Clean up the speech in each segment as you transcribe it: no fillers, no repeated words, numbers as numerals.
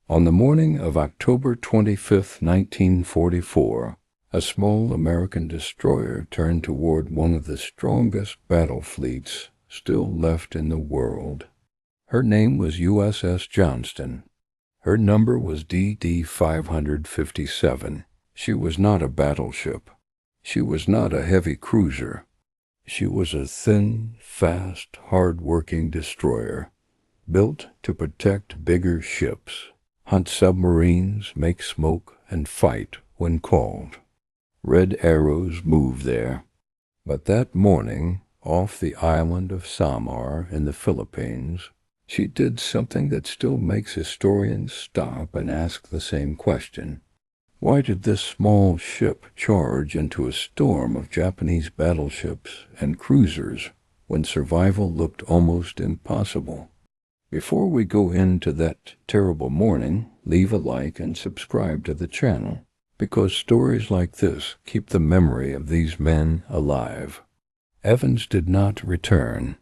On the morning of October 25, 1944, a small American destroyer turned toward one of the strongest battle fleets still left in the world. Her name was USS Johnston. Her number was DD 557. She was not a battleship. She was not a heavy cruiser. She was a thin, fast, hard-working destroyer, built to protect bigger ships, hunt submarines, make smoke, and fight when called. Red arrows move there. But that morning, off the island of Samar in the Philippines, she did something that still makes historians stop and ask the same question. Why did this small ship charge into a storm of Japanese battleships and cruisers when survival looked almost impossible? Before we go into that terrible morning, leave a like and subscribe to the channel, because stories like this keep the memory of these men alive. Evans did not return.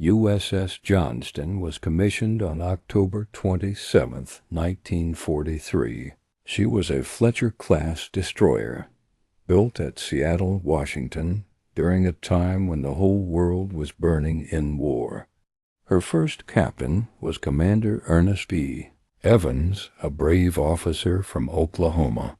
USS Johnston was commissioned on October 27, 1943. She was a Fletcher-class destroyer, built at Seattle, Washington, during a time when the whole world was burning in war. Her first captain was Commander Ernest Evans, a brave officer from Oklahoma.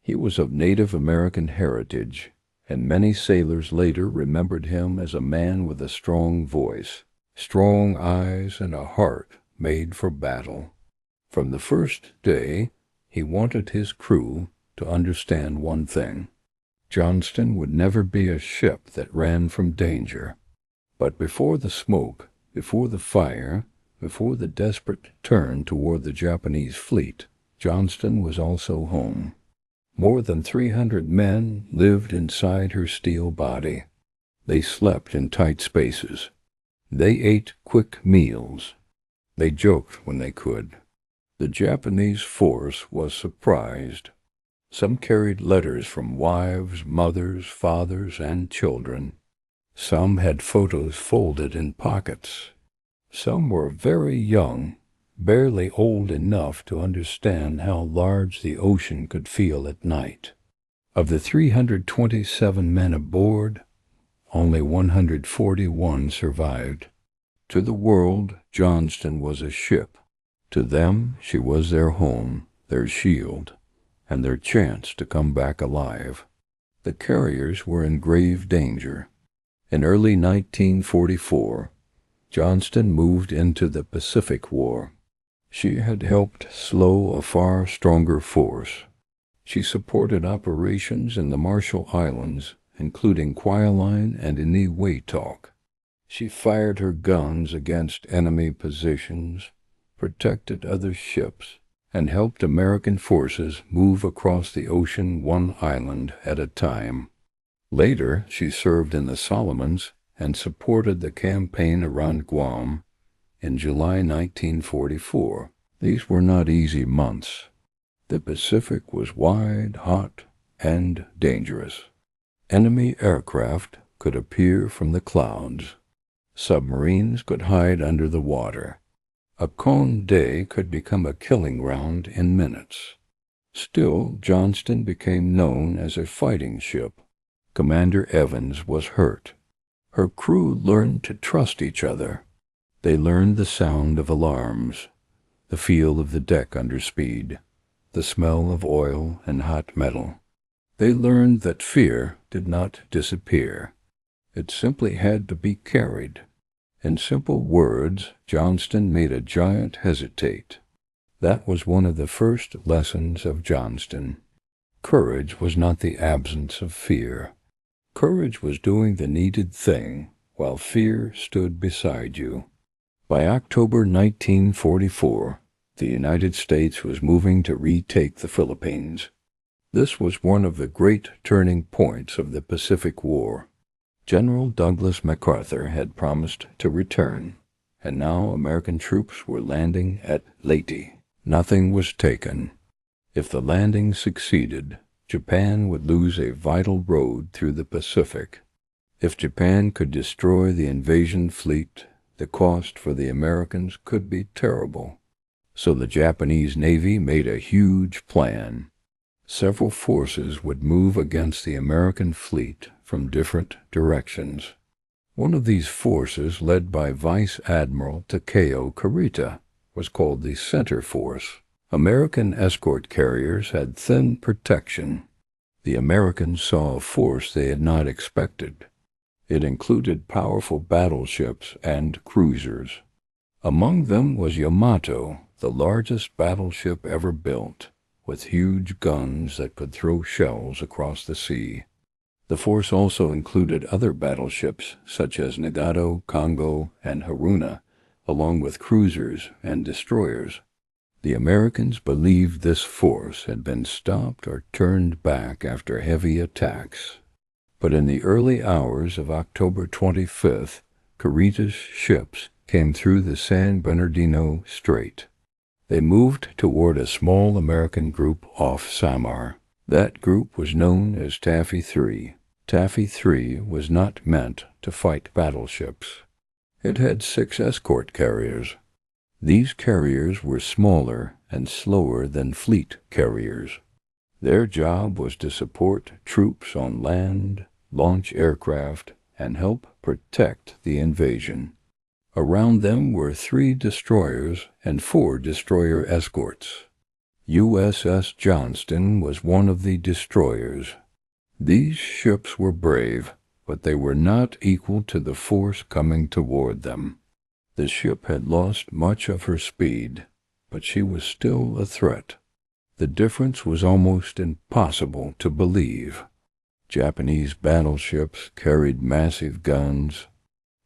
He was of Native American heritage, and many sailors later remembered him as a man with a strong voice, strong eyes, and a heart made for battle. From the first day, he wanted his crew to understand one thing. Johnston would never be a ship that ran from danger. But before the smoke, before the fire, before the desperate turn toward the Japanese fleet, Johnston was also home. More than 300 men lived inside her steel body. They slept in tight spaces. They ate quick meals. They joked when they could. The Japanese force was surprised. Some carried letters from wives, mothers, fathers, and children. Some had photos folded in pockets. Some were very young, barely old enough to understand how large the ocean could feel at night. Of the 327 men aboard, only 141 survived. To the world, Johnston was a ship. To them, she was their home, their shield, and their chance to come back alive. The carriers were in grave danger. In early 1944, Johnston moved into the Pacific War. She had helped slow a far stronger force. She supported operations in the Marshall Islands, including Kwajalein and Eniwetok. She fired her guns against enemy positions, protected other ships, and helped American forces move across the ocean one island at a time. Later, she served in the Solomons and supported the campaign around Guam in July 1944. These were not easy months. The Pacific was wide, hot, and dangerous. Enemy aircraft could appear from the clouds. Submarines could hide under the water. A calm day could become a killing ground in minutes. Still, Johnston became known as a fighting ship. Commander Evans was hurt. Her crew learned to trust each other. They learned the sound of alarms, the feel of the deck under speed, the smell of oil and hot metal. They learned that fear did not disappear. It simply had to be carried. In simple words, Johnston made a giant hesitate. That was one of the first lessons of Johnston. Courage was not the absence of fear. Courage was doing the needed thing while fear stood beside you. By October 1944, the United States was moving to retake the Philippines. This was one of the great turning points of the Pacific War. General Douglas MacArthur had promised to return, and now American troops were landing at Leyte. Nothing was taken. If the landing succeeded, Japan would lose a vital road through the Pacific. If Japan could destroy the invasion fleet, the cost for the Americans could be terrible. So the Japanese Navy made a huge plan. Several forces would move against the American fleet from different directions. One of these forces, led by Vice Admiral Takeo Kurita, was called the Center Force. American escort carriers had thin protection. The Americans saw a force they had not expected. It included powerful battleships and cruisers. Among them was Yamato, the largest battleship ever built, with huge guns that could throw shells across the sea. The force also included other battleships such as Nagato, Kongo, and Haruna, along with cruisers and destroyers. The Americans believed this force had been stopped or turned back after heavy attacks. But in the early hours of October 25th, Kurita's ships came through the San Bernardino Strait. They moved toward a small American group off Samar. That group was known as Taffy 3. Taffy 3 was not meant to fight battleships. It had 6 escort carriers. These carriers were smaller and slower than fleet carriers. Their job was to support troops on land, launch aircraft, and help protect the invasion. Around them were 3 destroyers and 4 destroyer escorts. USS Johnston was one of the destroyers. These ships were brave, but they were not equal to the force coming toward them. The ship had lost much of her speed, but she was still a threat. The difference was almost impossible to believe. Japanese battleships carried massive guns.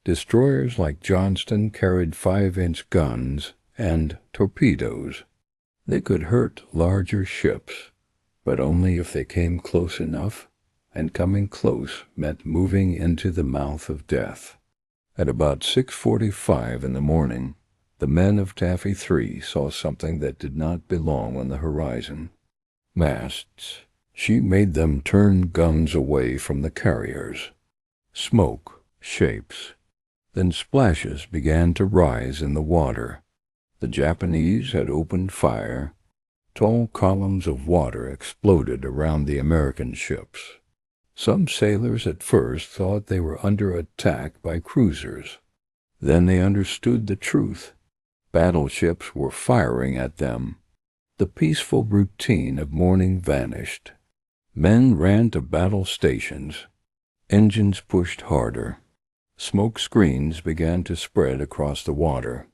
Destroyers like Johnston carried 5-inch guns and torpedoes. They could hurt larger ships, but only if they came close enough, and coming close meant moving into the mouth of death. At about 6:45 in the morning, the men of Taffy 3 saw something that did not belong on the horizon. Masts. She made them turn guns away from the carriers. Smoke, shapes. Then splashes began to rise in the water. The Japanese had opened fire. Tall columns of water exploded around the American ships. Some sailors at first thought they were under attack by cruisers. Then they understood the truth. Battleships were firing at them. The peaceful routine of morning vanished. Men ran to battle stations. Engines pushed harder. Smoke screens began to spread across the water.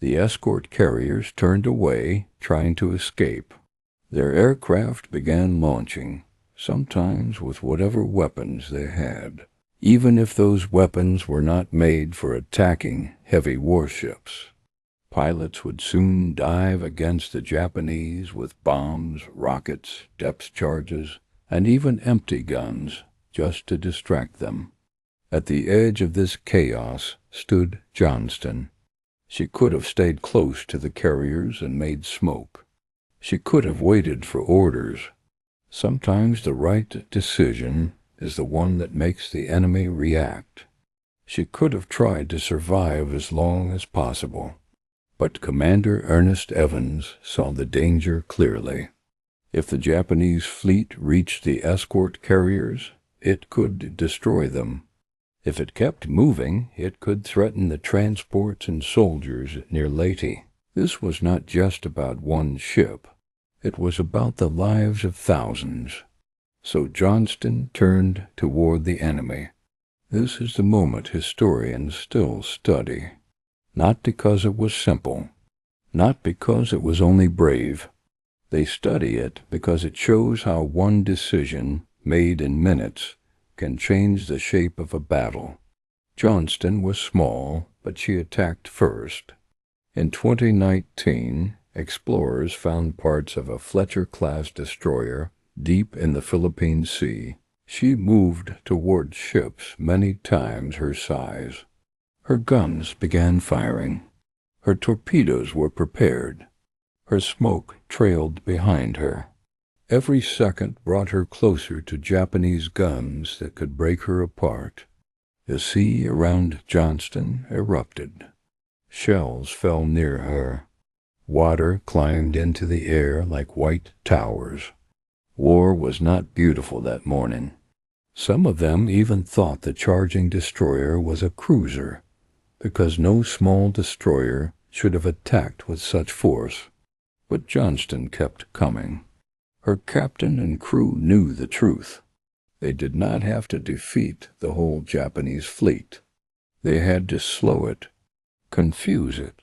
The escort carriers turned away, trying to escape. Their aircraft began launching, sometimes with whatever weapons they had, even if those weapons were not made for attacking heavy warships. Pilots would soon dive against the Japanese with bombs, rockets, depth charges, and even empty guns, just to distract them. At the edge of this chaos stood Johnston. She could have stayed close to the carriers and made smoke. She could have waited for orders. Sometimes the right decision is the one that makes the enemy react. She could have tried to survive as long as possible. But Commander Ernest Evans saw the danger clearly. If the Japanese fleet reached the escort carriers, it could destroy them. If it kept moving, it could threaten the transports and soldiers near Leyte. This was not just about one ship. It was about the lives of thousands. So Johnston turned toward the enemy. This is the moment historians still study. Not because it was simple, not because it was only brave. They study it because it shows how one decision, made in minutes, can change the shape of a battle. Johnston was small, but she attacked first. In 2019, explorers found parts of a Fletcher-class destroyer deep in the Philippine Sea. She moved toward ships many times her size. Her guns began firing. Her torpedoes were prepared. Her smoke trailed behind her. Every second brought her closer to Japanese guns that could break her apart. The sea around Johnston erupted. Shells fell near her. Water climbed into the air like white towers. War was not beautiful that morning. Some of them even thought the charging destroyer was a cruiser, because no small destroyer should have attacked with such force. But Johnston kept coming. Her captain and crew knew the truth. They did not have to defeat the whole Japanese fleet. They had to slow it, confuse it,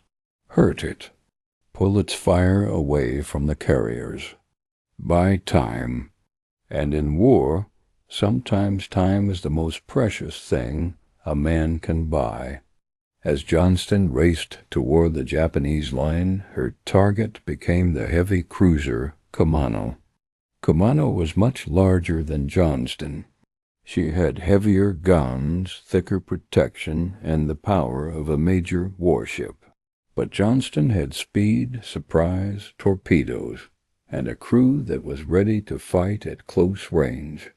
hurt it, pull its fire away from the carriers. Buy time. And in war, sometimes time is the most precious thing a man can buy. As Johnston raced toward the Japanese line, her target became the heavy cruiser Kumano. Kumano was much larger than Johnston. She had heavier guns, thicker protection, and the power of a major warship. But Johnston had speed, surprise, torpedoes, and a crew that was ready to fight at close range.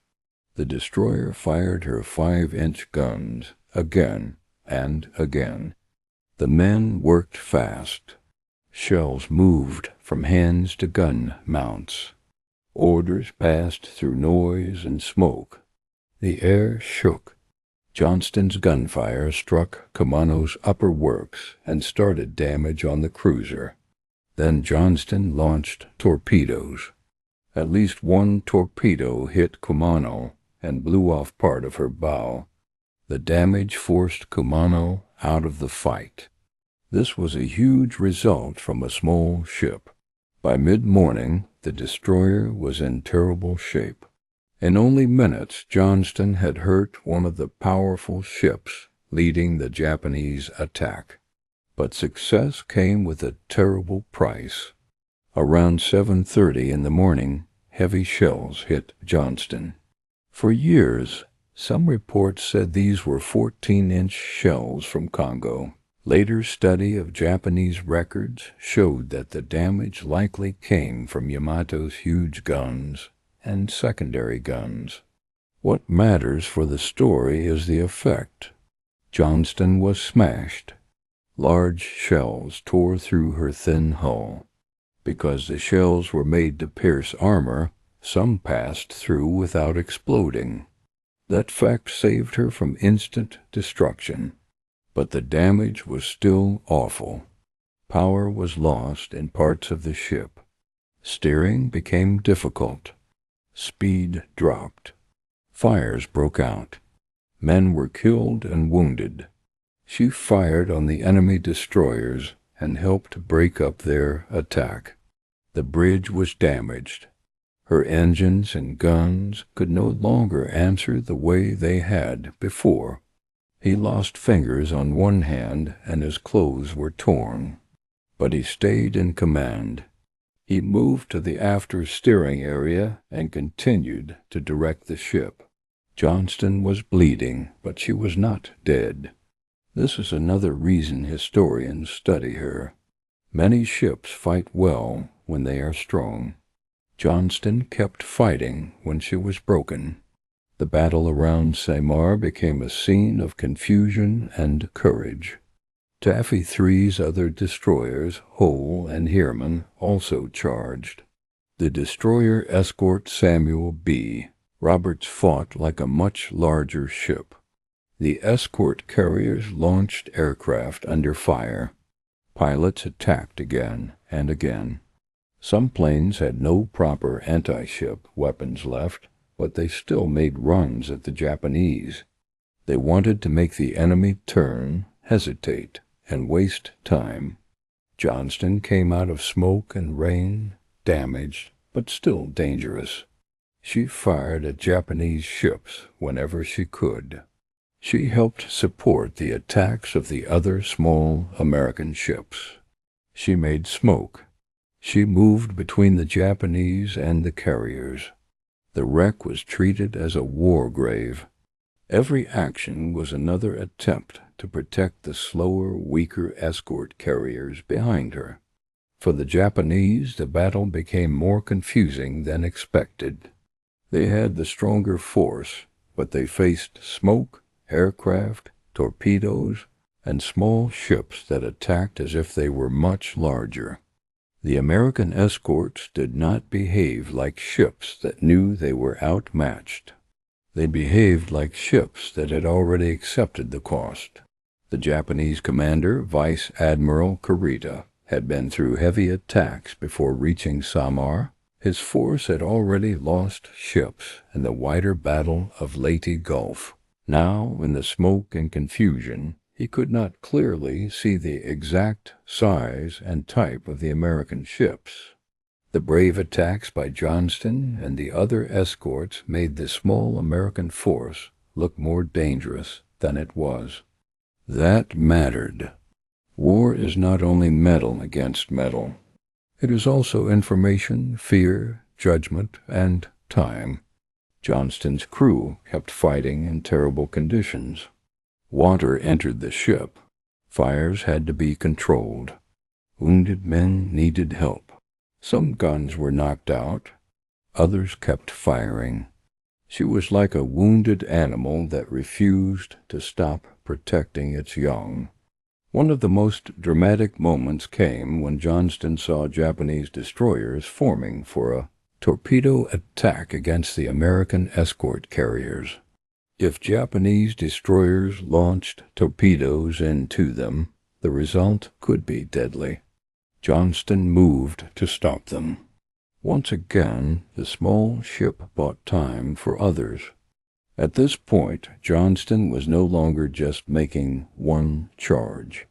The destroyer fired her 5-inch guns again and again. The men worked fast. Shells moved from hands to gun mounts. Orders passed through noise and smoke. The air shook. Johnston's gunfire struck Kumano's upper works and started damage on the cruiser. Then Johnston launched torpedoes. At least one torpedo hit Kumano and blew off part of her bow. The damage forced Kumano out of the fight. This was a huge result from a small ship. By mid-morning, the destroyer was in terrible shape. In only minutes, Johnston had hurt one of the powerful ships leading the Japanese attack. But success came with a terrible price. Around 7:30 in the morning, heavy shells hit Johnston. For years, some reports said these were 14-inch shells from Congo. Later study of Japanese records showed that the damage likely came from Yamato's huge guns and secondary guns. What matters for the story is the effect. Johnston was smashed. Large shells tore through her thin hull. Because the shells were made to pierce armor, some passed through without exploding. That fact saved her from instant destruction. But the damage was still awful. Power was lost in parts of the ship. Steering became difficult. Speed dropped. Fires broke out. Men were killed and wounded. She fired on the enemy destroyers and helped break up their attack. The bridge was damaged. Her engines and guns could no longer answer the way they had before. He lost fingers on one hand and his clothes were torn. But he stayed in command. He moved to the after steering area and continued to direct the ship. Johnston was bleeding, but she was not dead. This is another reason historians study her. Many ships fight well when they are strong. Johnston kept fighting when she was broken. The battle around Samar became a scene of confusion and courage. Taffy III's other destroyers, Hull and Heermann, also charged. The destroyer escort Samuel B. Roberts fought like a much larger ship. The escort carriers launched aircraft under fire. Pilots attacked again and again. Some planes had no proper anti-ship weapons left, but they still made runs at the Japanese. They wanted to make the enemy turn, hesitate, and waste time. Johnston came out of smoke and rain, damaged, but still dangerous. She fired at Japanese ships whenever she could. She helped support the attacks of the other small American ships. She made smoke. She moved between the Japanese and the carriers. The wreck was treated as a war grave. Every action was another attempt to protect the slower, weaker escort carriers behind her. For the Japanese, the battle became more confusing than expected. They had the stronger force, but they faced smoke, aircraft, torpedoes, and small ships that attacked as if they were much larger. The American escorts did not behave like ships that knew they were outmatched. They behaved like ships that had already accepted the cost. The Japanese commander, Vice Admiral Kurita, had been through heavy attacks before reaching Samar. His force had already lost ships in the wider Battle of Leyte Gulf. Now, in the smoke and confusion, he could not clearly see the exact size and type of the American ships. The brave attacks by Johnston and the other escorts made the small American force look more dangerous than it was. That mattered. War is not only metal against metal. It is also information, fear, judgment, and time. Johnston's crew kept fighting in terrible conditions. Water entered the ship. Fires had to be controlled. Wounded men needed help. Some guns were knocked out. Others kept firing. She was like a wounded animal that refused to stop protecting its young. One of the most dramatic moments came when Johnston saw Japanese destroyers forming for a torpedo attack against the American escort carriers. If Japanese destroyers launched torpedoes into them, the result could be deadly. Johnston moved to stop them. Once again, the small ship bought time for others. At this point, Johnston was no longer just making one charge.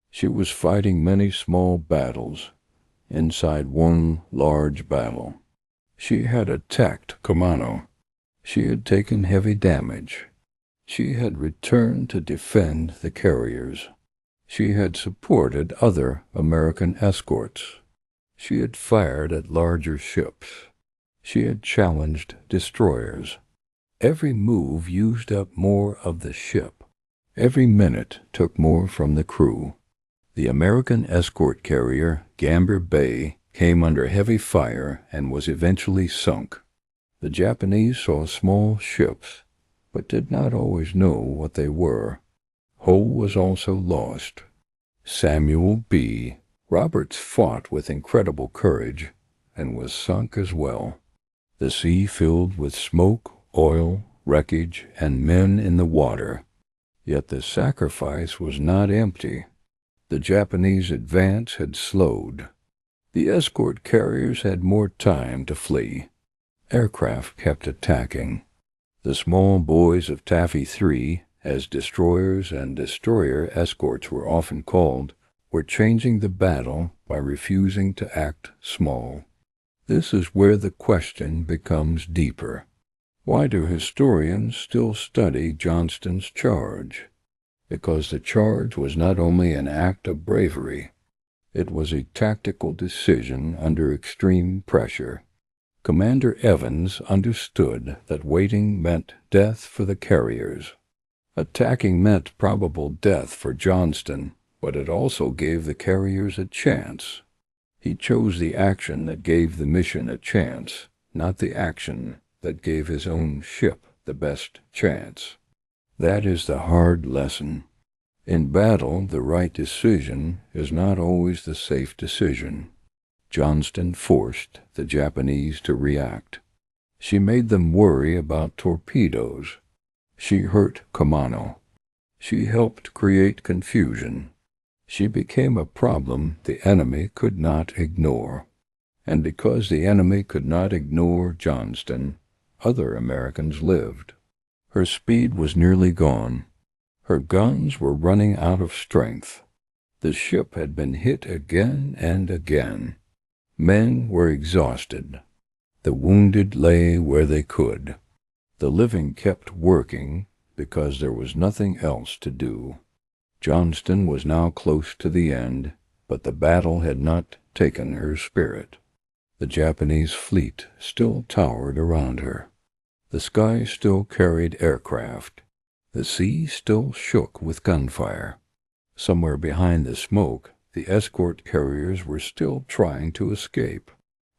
She was fighting many small battles inside one large battle. She had attacked Yamato. She had taken heavy damage. She had returned to defend the carriers. She had supported other American escorts. She had fired at larger ships. She had challenged destroyers. Every move used up more of the ship. Every minute took more from the crew. The American escort carrier, Gambier Bay, came under heavy fire and was eventually sunk. The Japanese saw small ships, but did not always know what they were. Hull was also lost. Samuel B. Roberts fought with incredible courage and was sunk as well. The sea filled with smoke, oil, wreckage, and men in the water. Yet the sacrifice was not empty. The Japanese advance had slowed. The escort carriers had more time to flee. Aircraft kept attacking. The small boys of Taffy 3, as destroyers and destroyer escorts were often called, were changing the battle by refusing to act small. This is where the question becomes deeper. Why do historians still study Johnston's charge? Because the charge was not only an act of bravery, it was a tactical decision under extreme pressure. Commander Evans understood that waiting meant death for the carriers. Attacking meant probable death for Johnston, but it also gave the carriers a chance. He chose the action that gave the mission a chance, not the action that gave his own ship the best chance. That is the hard lesson. In battle, the right decision is not always the safe decision. Johnston forced the Japanese to react. She made them worry about torpedoes. She hurt Yamato. She helped create confusion. She became a problem the enemy could not ignore. And because the enemy could not ignore Johnston, other Americans lived. Her speed was nearly gone. Her guns were running out of strength. The ship had been hit again and again. Men were exhausted. The wounded lay where they could. The living kept working because there was nothing else to do. Johnston was now close to the end, but the battle had not taken her spirit. The Japanese fleet still towered around her. The sky still carried aircraft. The sea still shook with gunfire. Somewhere behind the smoke, the escort carriers were still trying to escape.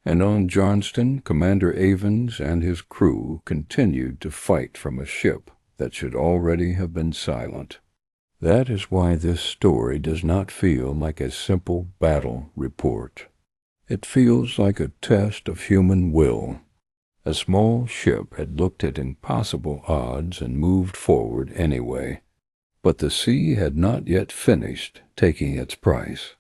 And on Johnston, Commander Evans and his crew continued to fight from a ship that should already have been silent. That is why this story does not feel like a simple battle report. It feels like a test of human will. A small ship had looked at impossible odds and moved forward anyway. But the sea had not yet finished taking its price.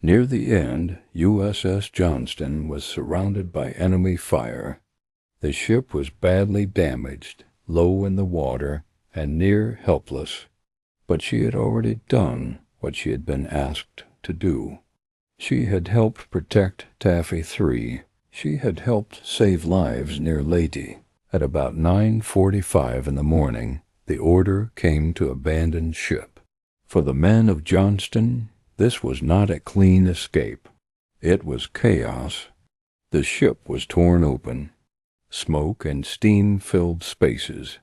Near the end, USS Johnston was surrounded by enemy fire. The ship was badly damaged, low in the water, and near helpless. But she had already done what she had been asked to do. She had helped protect Taffy 3. She had helped save lives near Leyte. At about 9:45 in the morning, the order came to abandon ship. For the men of Johnston, this was not a clean escape. It was chaos. The ship was torn open. Smoke and steam filled spaces.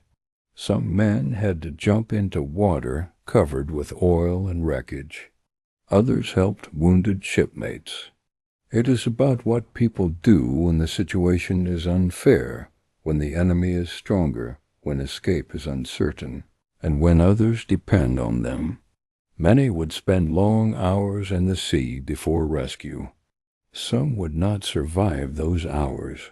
Some men had to jump into water covered with oil and wreckage. Others helped wounded shipmates. It is about what people do when the situation is unfair, when the enemy is stronger, when escape is uncertain, and when others depend on them. Many would spend long hours in the sea before rescue. Some would not survive those hours.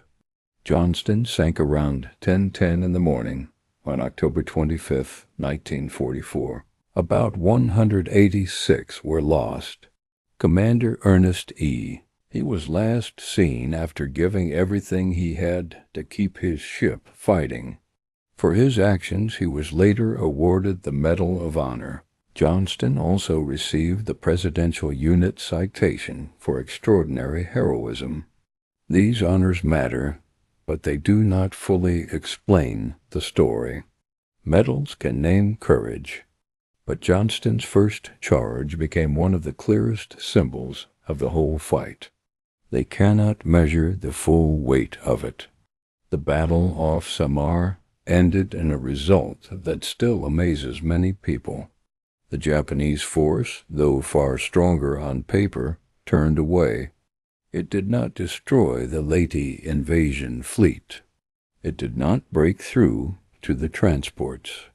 Johnston sank around 10:10 in the morning on October 25, 1944. About 186 were lost. Commander Ernest E. He was last seen after giving everything he had to keep his ship fighting. For his actions, he was later awarded the Medal of Honor. Johnston also received the Presidential Unit Citation for extraordinary heroism. These honors matter, but they do not fully explain the story. Medals can name courage, but Johnston's first charge became one of the clearest symbols of the whole fight. They cannot measure the full weight of it. The Battle of Samar ended in a result that still amazes many people. The Japanese force, though far stronger on paper, turned away. It did not destroy the Leyte invasion fleet. It did not break through to the transports.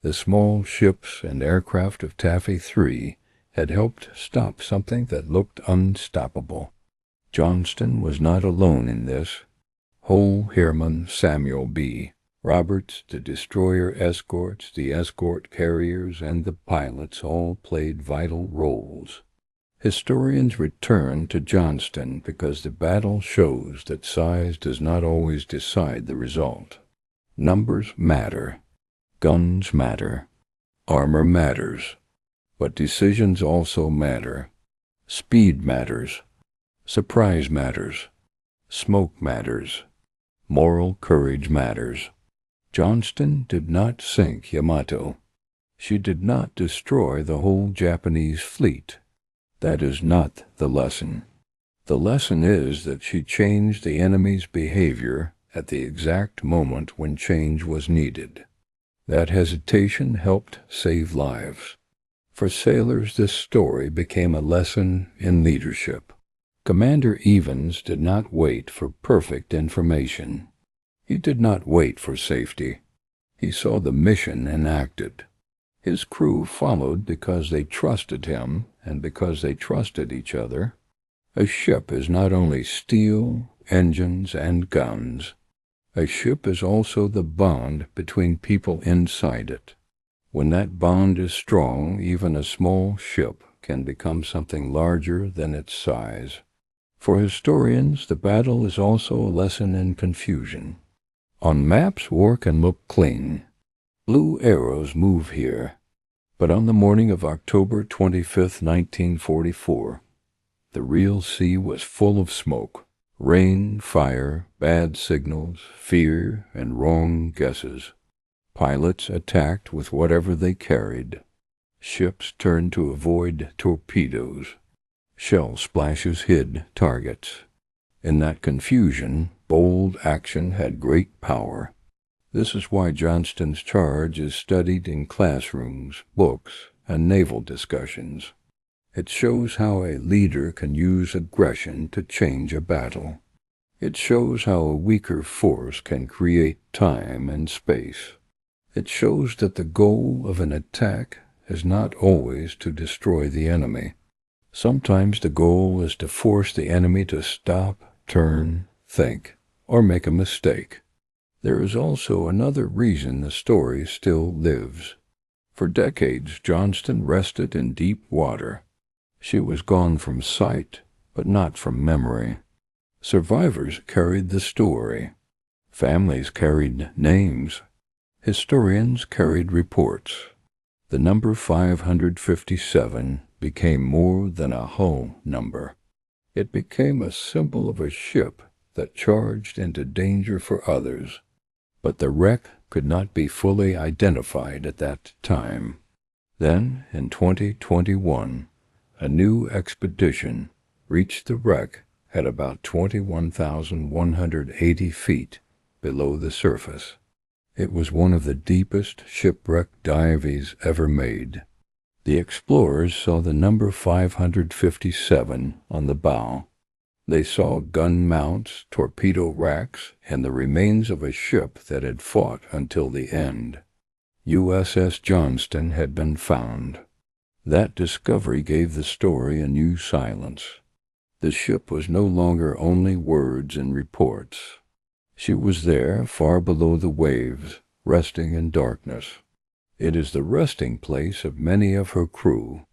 The small ships and aircraft of Taffy 3 had helped stop something that looked unstoppable. Johnston was not alone in this. Hull Heerman Samuel B. Roberts, the destroyer escorts, the escort carriers, and the pilots all played vital roles. Historians return to Johnston because the battle shows that size does not always decide the result. Numbers matter. Guns matter. Armor matters. But decisions also matter. Speed matters. Surprise matters. Smoke matters. Moral courage matters. Johnston did not sink Yamato. She did not destroy the whole Japanese fleet. That is not the lesson. The lesson is that she changed the enemy's behavior at the exact moment when change was needed. That hesitation helped save lives. For sailors, this story became a lesson in leadership. Commander Evans did not wait for perfect information. He did not wait for safety. He saw the mission and acted. His crew followed because they trusted him and because they trusted each other. A ship is not only steel, engines, and guns. A ship is also the bond between people inside it. When that bond is strong, even a small ship can become something larger than its size. For historians, the battle is also a lesson in confusion. On maps, war can look clean. Blue arrows move here. But on the morning of October 25, 1944, the real sea was full of smoke. Rain, fire, bad signals, fear, and wrong guesses. Pilots attacked with whatever they carried. Ships turned to avoid torpedoes. Shell splashes hid targets. In that confusion, bold action had great power. This is why Johnston's charge is studied in classrooms, books, and naval discussions. It shows how a leader can use aggression to change a battle. It shows how a weaker force can create time and space. It shows that the goal of an attack is not always to destroy the enemy. Sometimes the goal is to force the enemy to stop, turn, think, or make a mistake. There is also another reason the story still lives. For decades, Johnston rested in deep water. She was gone from sight, but not from memory. Survivors carried the story. Families carried names. Historians carried reports. The number 557 became more than a hull number. It became a symbol of a ship that charged into danger for others. But the wreck could not be fully identified at that time. Then, in 2021, a new expedition reached the wreck at about 21,180 feet below the surface. It was one of the deepest shipwreck dives ever made. The explorers saw the number 557 on the bow. They saw gun mounts, torpedo racks, and the remains of a ship that had fought until the end. USS Johnston had been found. That discovery gave the story a new silence. The ship was no longer only words and reports. She was there, far below the waves, resting in darkness. It is the resting place of many of her crew.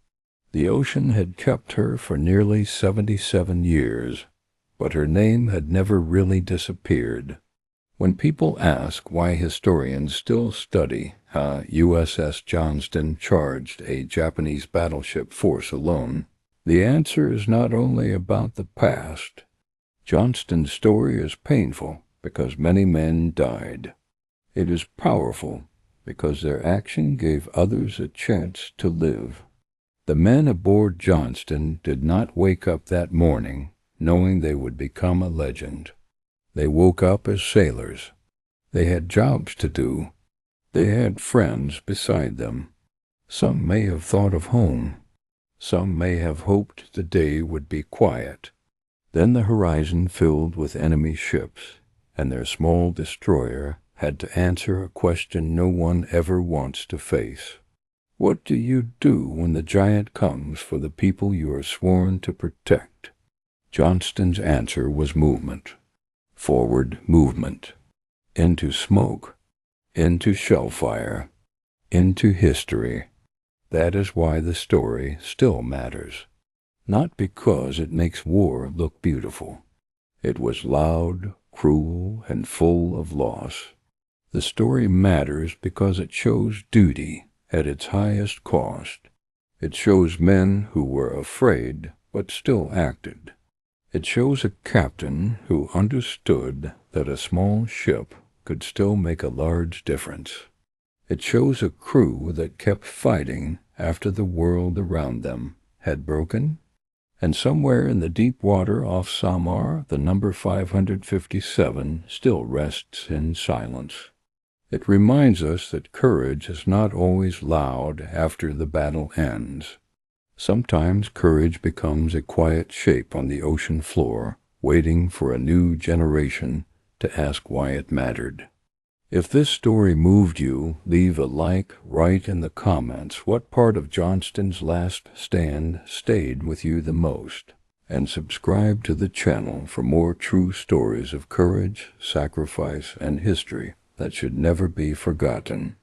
The ocean had kept her for nearly 77 years, but her name had never really disappeared. When people ask why historians still study how USS Johnston charged a Japanese battleship force alone, the answer is not only about the past. Johnston's story is painful because many men died. It is powerful because their action gave others a chance to live. The men aboard Johnston did not wake up that morning knowing they would become a legend. They woke up as sailors. They had jobs to do. They had friends beside them. Some may have thought of home. Some may have hoped the day would be quiet. Then the horizon filled with enemy ships, and their small destroyer had to answer a question no one ever wants to face. What do you do when the giant comes for the people you are sworn to protect? Johnston's answer was movement. Forward movement. Into smoke. Into shellfire. Into history. That is why the story still matters. Not because it makes war look beautiful. It was loud, cruel, and full of loss. The story matters because it shows duty at its highest cost. It shows men who were afraid but still acted. It shows a captain who understood that a small ship could still make a large difference. It shows a crew that kept fighting after the world around them had broken. And somewhere in the deep water off Samar, the number 557 still rests in silence. It reminds us that courage is not always loud after the battle ends. Sometimes courage becomes a quiet shape on the ocean floor, waiting for a new generation to ask why it mattered. If this story moved you, leave a like, write in the comments what part of Johnston's last stand stayed with you the most, and subscribe to the channel for more true stories of courage, sacrifice, and history that should never be forgotten.